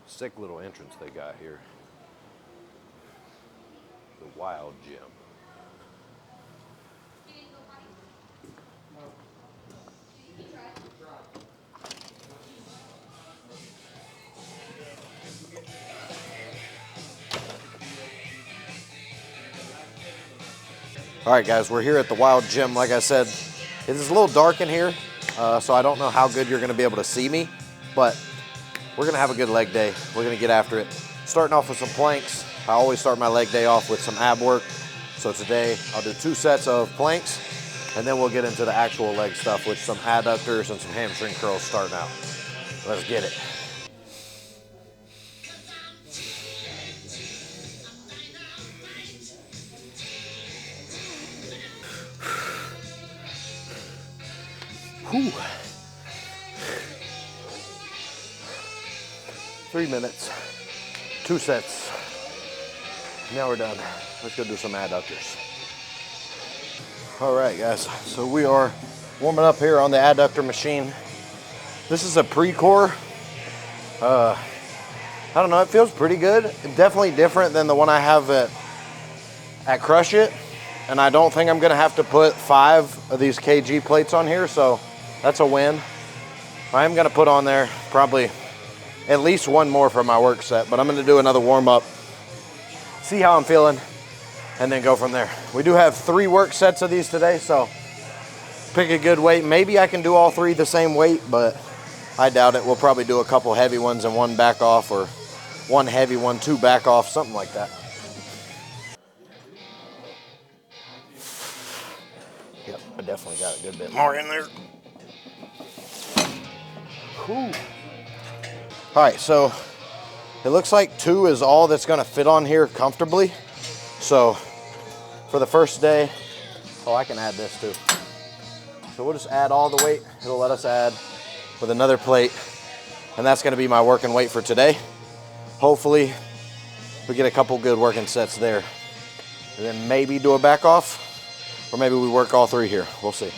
Sick little entrance they got here. The Wild Gym. All right, guys, we're here at the Wild Gym. Like I said, it is a little dark in here, so I don't know how good you're gonna be able to see me, but we're gonna have a good leg day. We're gonna get after it. Starting off with some planks. I always start my leg day off with some ab work. So today I'll do 2 sets of planks, and then we'll get into the actual leg stuff with some adductors and some hamstring curls starting out. Let's get it. Whew. 3 minutes, 2 sets. Now we're done. Let's go do some adductors. All right, guys, so we are warming up here on the adductor machine. This is a pre-core. I don't know, it feels pretty good. Definitely different than the one I have at Crush It. And I don't think I'm gonna have to put 5 of these kg plates on here, so that's a win. I am gonna put on there probably at least 1 more for my work set, but I'm gonna do another warm up, see how I'm feeling, and then go from there. We do have 3 work sets of these today, so pick a good weight. Maybe I can do all 3 the same weight, but I doubt it. We'll probably do a couple heavy ones and 1 back off, or 1 heavy one, 2 back off, something like that. Yep, I definitely got a good bit more in there. Whew. All right, so it looks like 2 is all that's gonna fit on here comfortably. So for the first day, oh, I can add this too. So we'll just add all the weight. It'll let us add with another plate, and that's gonna be my working weight for today. Hopefully we get a couple good working sets there, and then maybe do a back off, or maybe we work all 3 here. We'll see.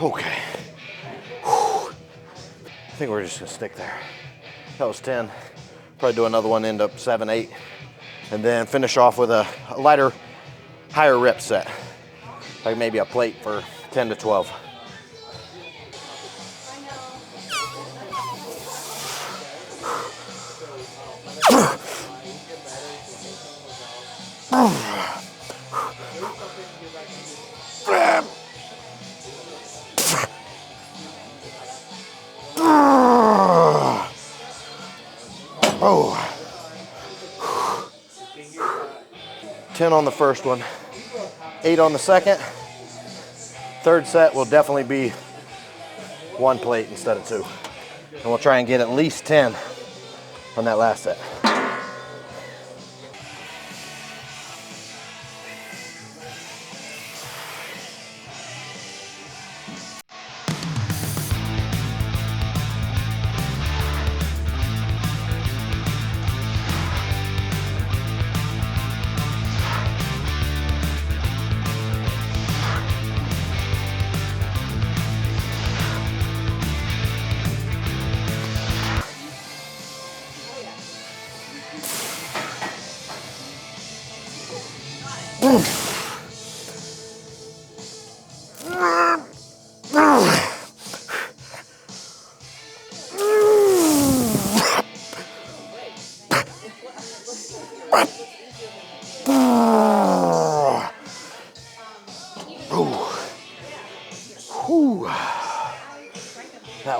Okay. I think we're just gonna stick there. That was 10. Probably do another one, end up 7, 8, and then finish off with a lighter, higher rep set. Like maybe a plate for 10 to 12. Oh. 10 on the first one, 8 on the second. Third set will definitely be 1 plate instead of 2. And we'll try and get at least 10 on that last set. That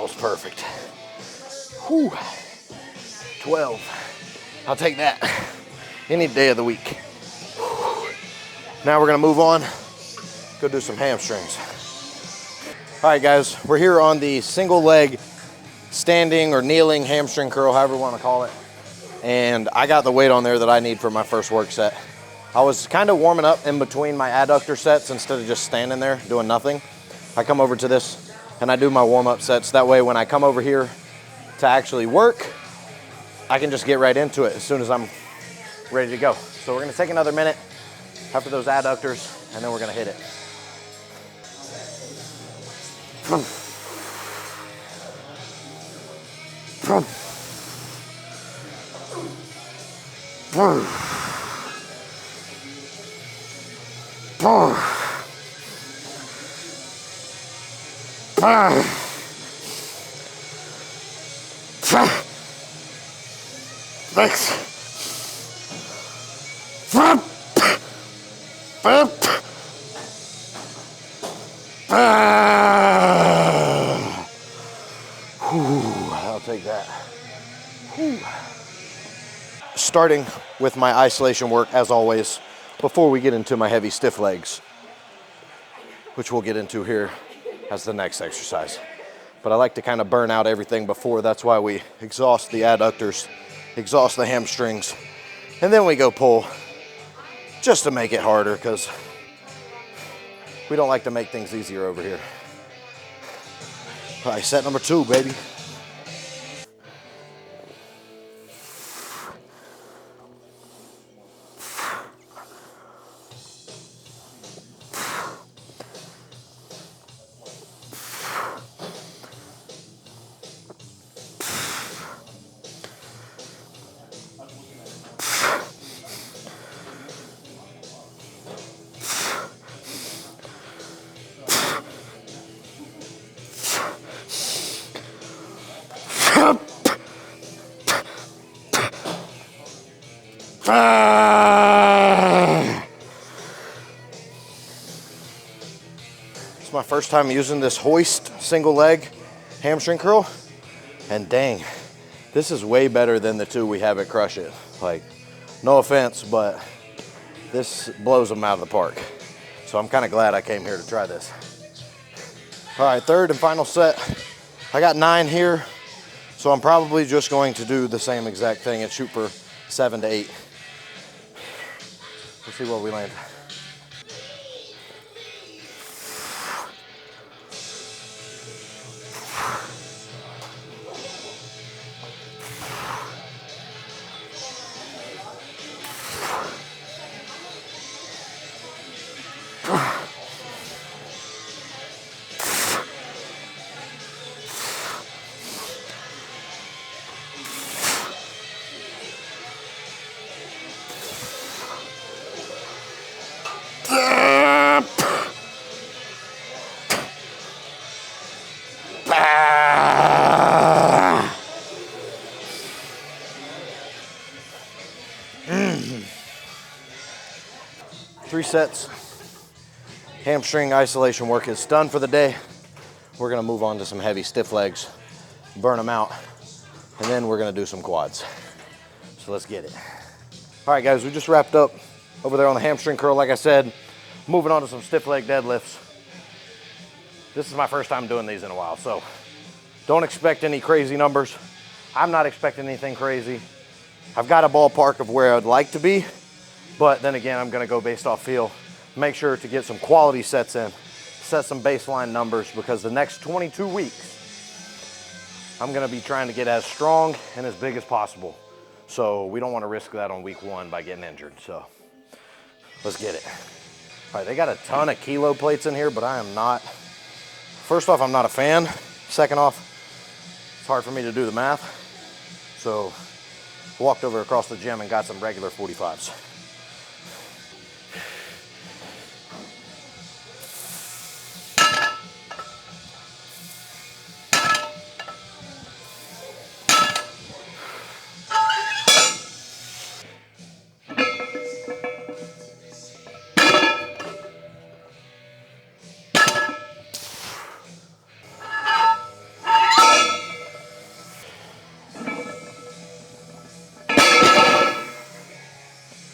was perfect. Whew. 12. I'll take that any day of the week. Now we're gonna move on, go do some hamstrings. All right, guys, we're here on the single leg standing or kneeling hamstring curl, however you wanna call it. And I got the weight on there that I need for my first work set. I was kind of warming up in between my adductor sets instead of just standing there doing nothing. I come over to this and I do my warm-up sets. That way when I come over here to actually work, I can just get right into it as soon as I'm ready to go. So we're gonna take another minute after those adductors and then we're gonna hit it. Thanks. I'll take that. Starting with my isolation work, as always, before we get into my heavy stiff legs, which we'll get into here as the next exercise. But I like to kind of burn out everything before. That's why we exhaust the adductors, exhaust the hamstrings, and then we go pull, just to make it harder, because we don't like to make things easier over here. All right, set number 2, baby. It's my first time using this hoist single leg hamstring curl, and dang, this is way better than the 2 we have at Crush It. Like, no offense, but this blows them out of the park. So I'm kind of glad I came here to try this. All right, third and final set. I got 9 here, so I'm probably just going to do the same exact thing and shoot for 7 to 8. We'll see where we land. Three sets. Hamstring isolation work is done for the day. We're gonna move on to some heavy stiff legs, burn them out, and then we're gonna do some quads. So let's get it. All right, guys, we just wrapped up over there on the hamstring curl. Like I said, moving on to some stiff leg deadlifts. This is my first time doing these in a while, so don't expect any crazy numbers. I'm not expecting anything crazy. I've got a ballpark of where I'd like to be, but then again, I'm gonna go based off feel. Make sure to get some quality sets in, set some baseline numbers, because the next 22 weeks, I'm gonna be trying to get as strong and as big as possible. So we don't wanna risk that on week 1 by getting injured, so let's get it. All right, they got a ton of kilo plates in here, but I am not, first off, I'm not a fan. Second off, it's hard for me to do the math. So walked over across the gym and got some regular 45s.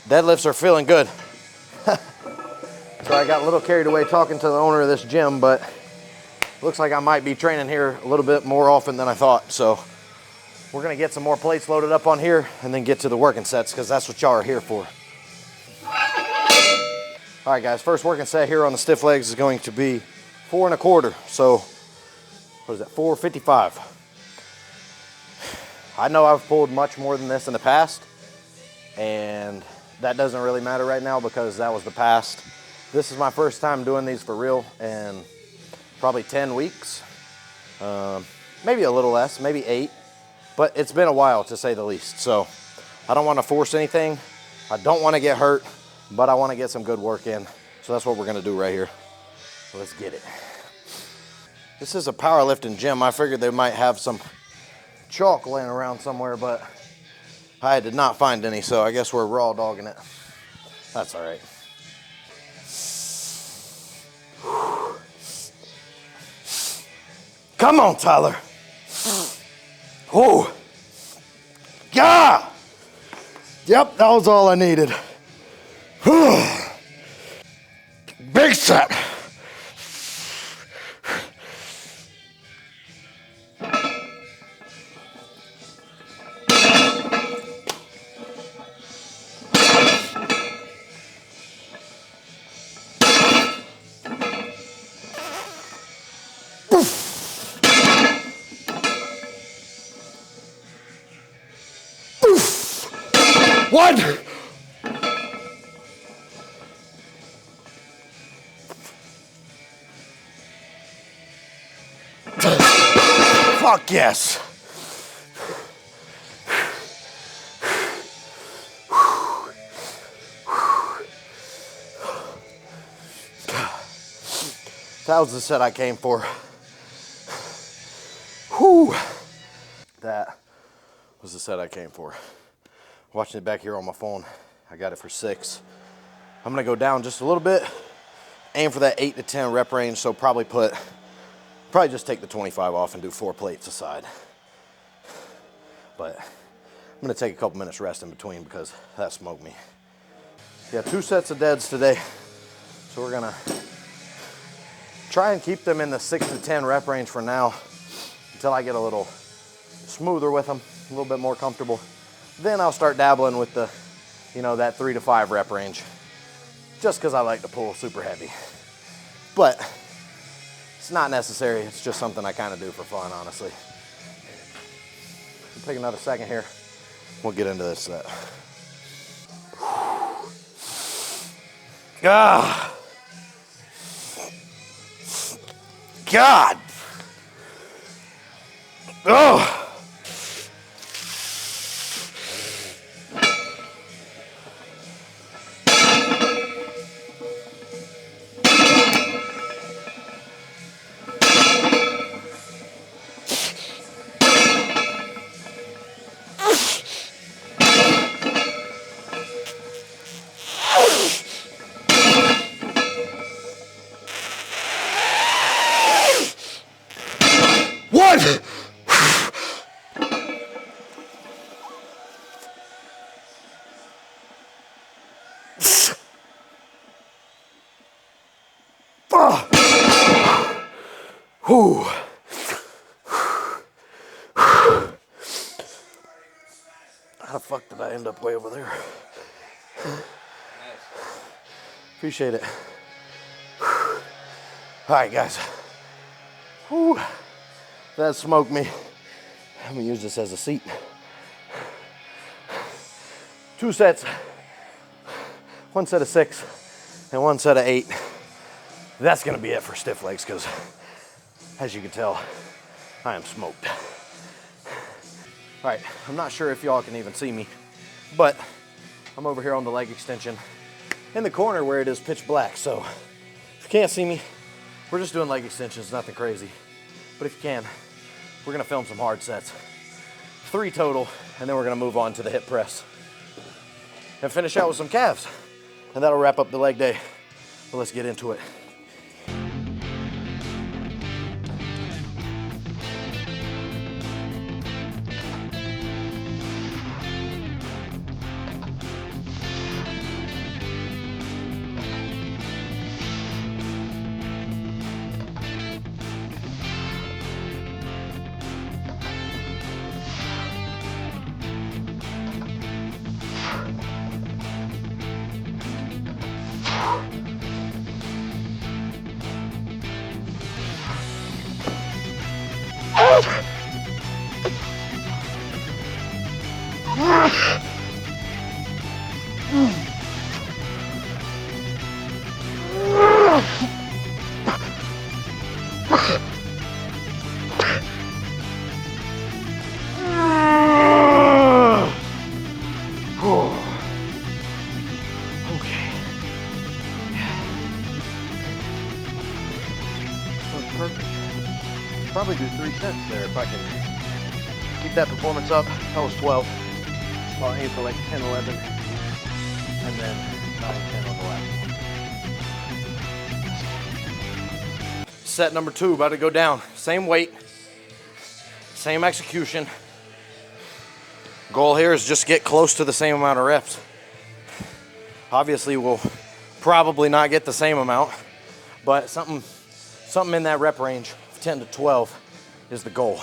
Deadlifts are feeling good. So I got a little carried away talking to the owner of this gym, but looks like I might be training here a little bit more often than I thought. So we're gonna get some more plates loaded up on here and then get to the working sets, because that's what y'all are here for. All right, guys, first working set here on the stiff legs is going to be 4 1/4. So what is that, 455. I know I've pulled much more than this in the past, and that doesn't really matter right now because that was the past. This is my first time doing these for real in probably 10 weeks. Maybe a little less, maybe 8, but it's been a while to say the least. So I don't want to force anything. I don't want to get hurt, but I want to get some good work in. So that's what we're gonna do right here. So let's get it. This is a powerlifting gym. I figured they might have some chalk laying around somewhere, but I did not find any, so I guess we're raw dogging it. That's all right. Come on, Tyler. Oh, yeah. Yep, that was all I needed. Big set. One. Fuck yes. That was the set I came for. Whew. That was the set I came for. Watching it back here on my phone, I got it for 6. I'm gonna go down just a little bit, aim for that 8 to 10 rep range, so probably just take the 25 off and do 4 plates aside. But I'm gonna take a couple minutes rest in between because that smoked me. Yeah, 2 sets of deads today. So we're gonna try and keep them in the 6 to 10 rep range for now until I get a little smoother with them, a little bit more comfortable. Then I'll start dabbling with the, that 3 to 5 rep range, just because I like to pull super heavy. But it's not necessary. It's just something I kind of do for fun, honestly. We'll take another second here. We'll get into this set. Ah, God. Oh. What? Whew. How the fuck did I end up way over there? Appreciate it. All right, guys. Whew. That smoked me. I'm gonna use this as a seat. 2 sets, 1 set of 6 and 1 set of 8. That's gonna be it for stiff legs because, as you can tell, I am smoked. All right, I'm not sure if y'all can even see me, but I'm over here on the leg extension in the corner where it is pitch black. So if you can't see me, we're just doing leg extensions, nothing crazy. But if you can, we're gonna film some hard sets. 3 total, and then we're gonna move on to the hip press and finish out with some calves. And that'll wrap up the leg day. But let's get into it. Okay. That's perfect. Probably do 3 sets there if I can keep that performance up. That was 12. I'll aim for like 10, 11, and then 9, 10 on the last one. Set number 2, about to go down. Same weight, same execution. Goal here is just get close to the same amount of reps. Obviously, we'll probably not get the same amount, but something in that rep range, 10 to 12, is the goal.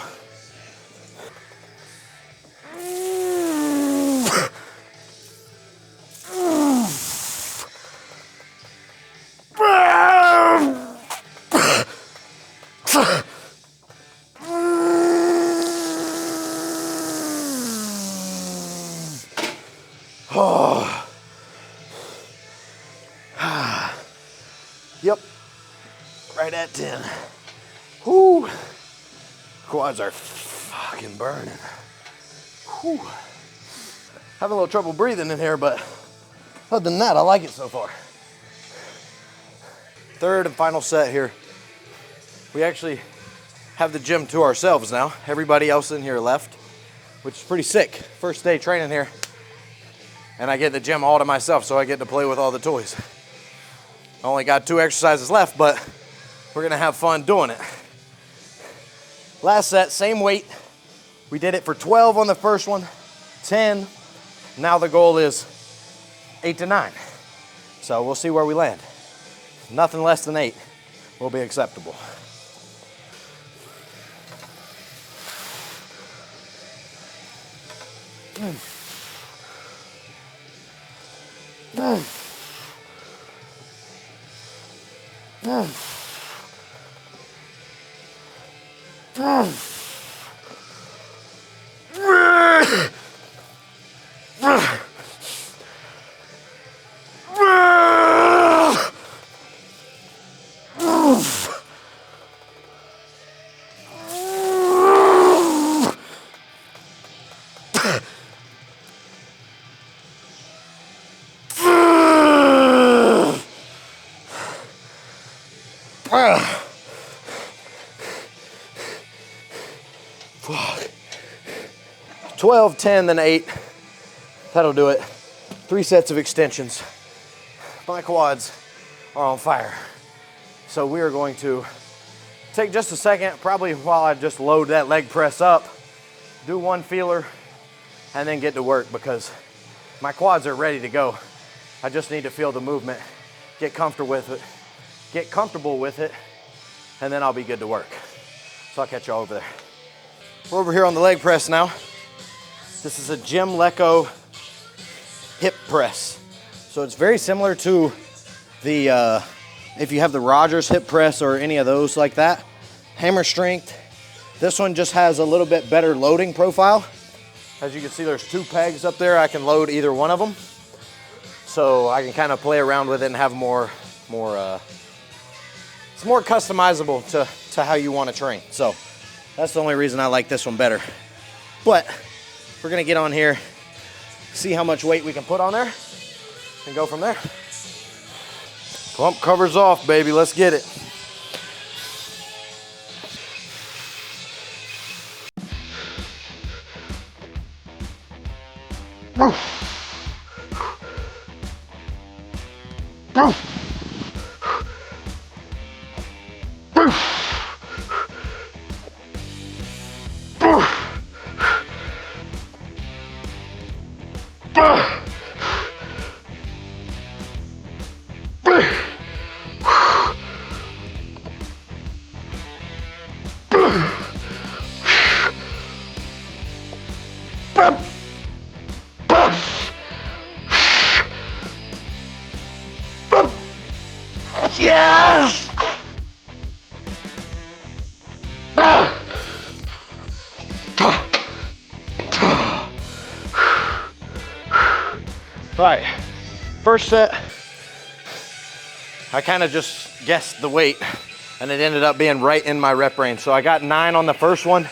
Yep, right at 10. Whoo! Quads are fucking burning. Whew. Having a little trouble breathing in here, but other than that, I like it so far. Third and final set here. We actually have the gym to ourselves now. Everybody else in here left, which is pretty sick. First day training here, and I get the gym all to myself, so I get to play with all the toys. I only got 2 exercises left, but we're gonna have fun doing it. Last set, same weight. We did it for 12 on the first one, 10. Now the goal is 8 to 9. So we'll see where we land. Nothing less than 8 will be acceptable. Fuck. 12, 10, then 8. That'll do it. 3 sets of extensions. My quads are on fire. So we are going to take just a second, probably while I just load that leg press up, do 1 feeler, and then get to work because my quads are ready to go. I just need to feel the movement, get comfortable with it, and then I'll be good to work. So I'll catch you all over there. We're over here on the leg press now. This is a Jim Lecco hip press. So it's very similar to the, if you have the Rogers hip press or any of those like that, hammer strength. This one just has a little bit better loading profile. As you can see, there's 2 pegs up there. I can load either one of them. So I can kind of play around with it and have it's more customizable to how you want to train. So that's the only reason I like this one better. But we're gonna get on here, see how much weight we can put on there, and go from there. Pump covers off, baby. Let's get it. Yes! All right, first set, I kind of just guessed the weight and it ended up being right in my rep range. So I got 9 on the first one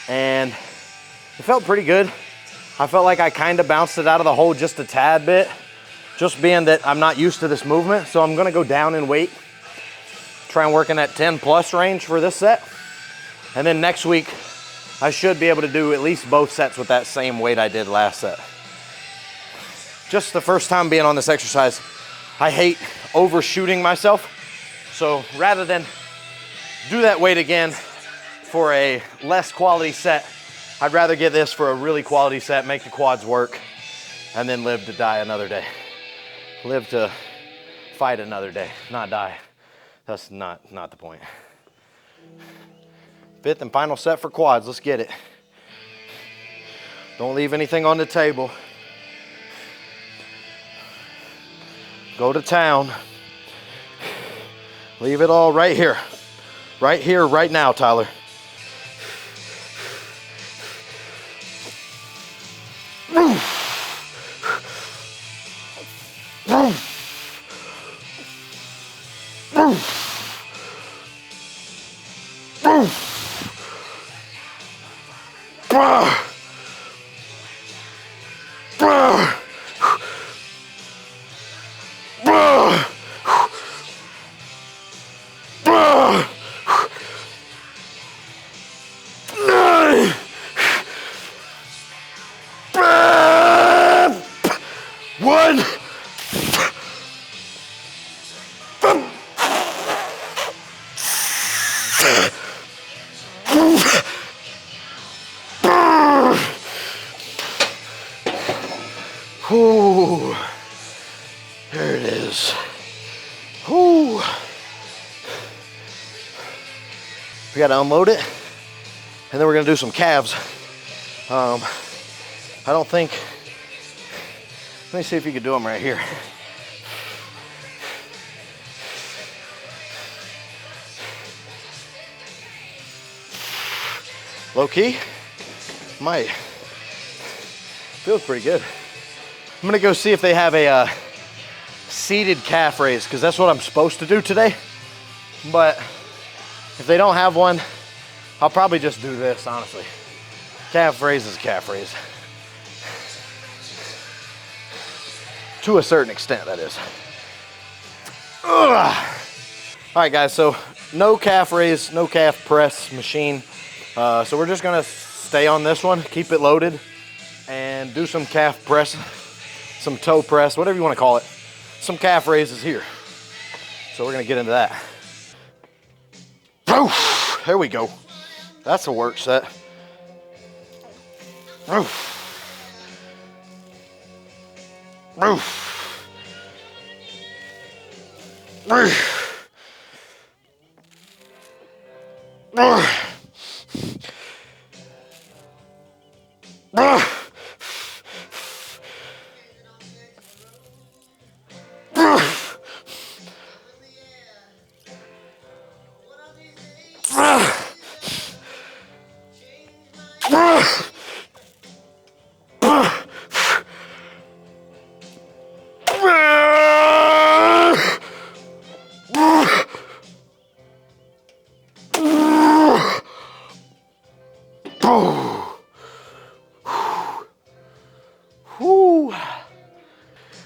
and it felt pretty good. I felt like I kind of bounced it out of the hole just a tad bit, just being that I'm not used to this movement. So I'm gonna go down in weight, try and work in that 10 plus range for this set. And then next week, I should be able to do at least both sets with that same weight I did last set. Just the first time being on this exercise, I hate overshooting myself. So rather than do that weight again for a less quality set, I'd rather get this for a really quality set, make the quads work, and then live to die another day. Live to fight another day, not die. That's not the point. 5th and final set for quads, let's get it. Don't leave anything on the table. Go to town. Leave it all right here. Right here, right now, Tyler. Ooh, there it is. Ooh. We gotta unload it, and then we're gonna do some calves. I don't think, let me see if you can do them right here. Low key, might. Feels pretty good. I'm gonna go see if they have a seated calf raise, because that's what I'm supposed to do today. But if they don't have one, I'll probably just do this, honestly. Calf raise is calf raise. To a certain extent, that is. Ugh. All right, guys, so no calf raise, no calf press machine. So we're just gonna stay on this one, keep it loaded, and do some calf press, some toe press, whatever you wanna call it. Some calf raises here. So we're gonna get into that. Oof, there we go. That's a work set. Oof. Oof. Oof. Oof.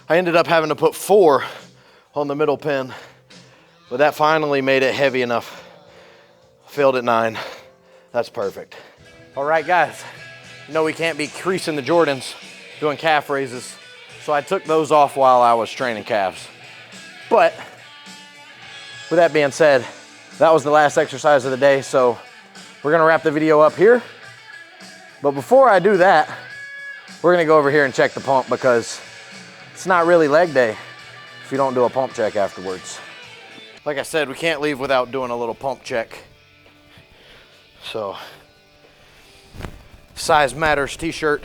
I ended up having to put 4 on the middle pin, but that finally made it heavy enough. Failed at 9. That's perfect. All right, guys. You know we can't be creasing the Jordans doing calf raises, so I took those off while I was training calves. But with that being said, that was the last exercise of the day, so we're gonna wrap the video up here. But before I do that, we're gonna go over here and check the pump, because it's not really leg day if you don't do a pump check afterwards. Like I said, we can't leave without doing a little pump check. So, Size Matters t-shirt.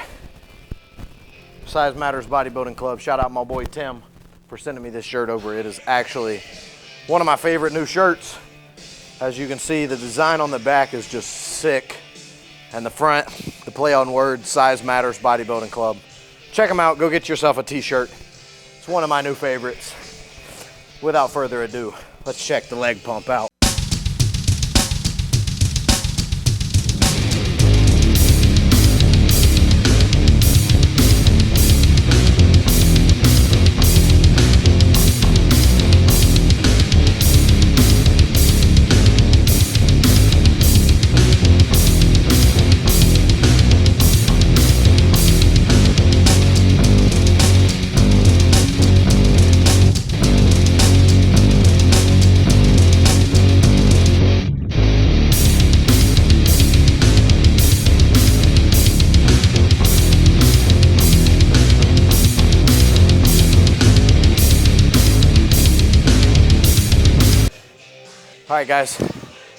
Size Matters Bodybuilding Club. Shout out my boy Tim for sending me this shirt over. It is actually one of my favorite new shirts. As you can see, the design on the back is just sick. And the front, the play on words, Size Matters Bodybuilding Club. Check them out, go get yourself a t-shirt. It's one of my new favorites. without further ado, let's check the leg pump out. All right, guys,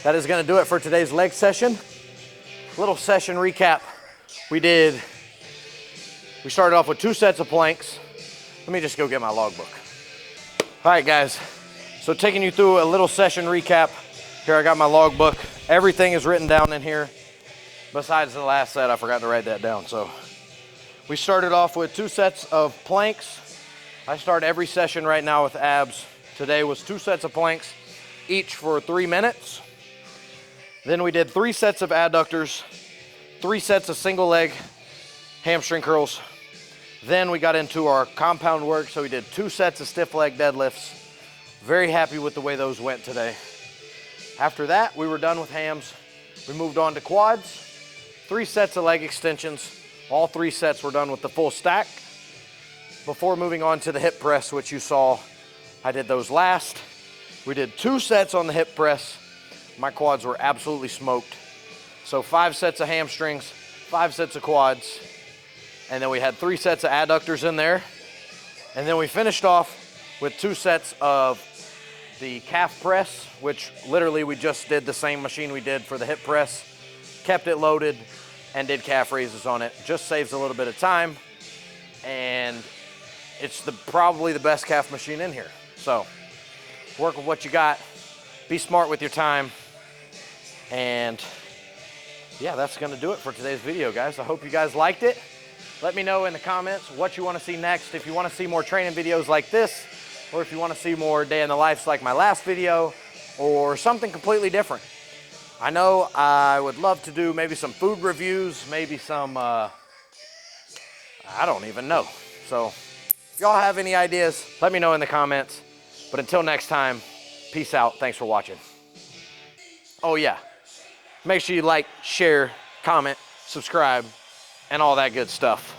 that is gonna do it for today's leg session. Little session recap. We started off with 2 sets of planks. Let me just go get my logbook. All right, guys, so taking you through a little session recap. Here I got my logbook. Everything is written down in here. Besides the last set, I forgot to write that down. So we started off with 2 sets of planks. I start every session right now with abs. Today was 2 sets of planks, each for 3 minutes. Then we did 3 sets of adductors, 3 sets of single leg hamstring curls. Then we got into our compound work, so we did 2 sets of stiff leg deadlifts. Very happy with the way those went today. After that, we were done with hams. We moved on to quads, 3 sets of leg extensions. All 3 sets were done with the full stack. Before moving on to the hip press, which you saw, I did those last. We did 2 sets on the hip press. My quads were absolutely smoked. So 5 sets of hamstrings, 5 sets of quads, and then we had 3 sets of adductors in there. And then we finished off with 2 sets of the calf press, which literally we just did the same machine we did for the hip press, kept it loaded, and did calf raises on it. Just saves a little bit of time, and it's probably the best calf machine in here. So work with what you got, be smart with your time, and yeah, that's gonna do it for today's video, guys. I hope you guys liked it. Let me know in the comments what you wanna see next. If you wanna see more training videos like this, or if you wanna see more day in the life like my last video, or something completely different. I know I would love to do maybe some food reviews, maybe some, I don't even know. So if y'all have any ideas, let me know in the comments. But until next time, peace out. Thanks for watching. Oh yeah, make sure you like, share, comment, subscribe, and all that good stuff.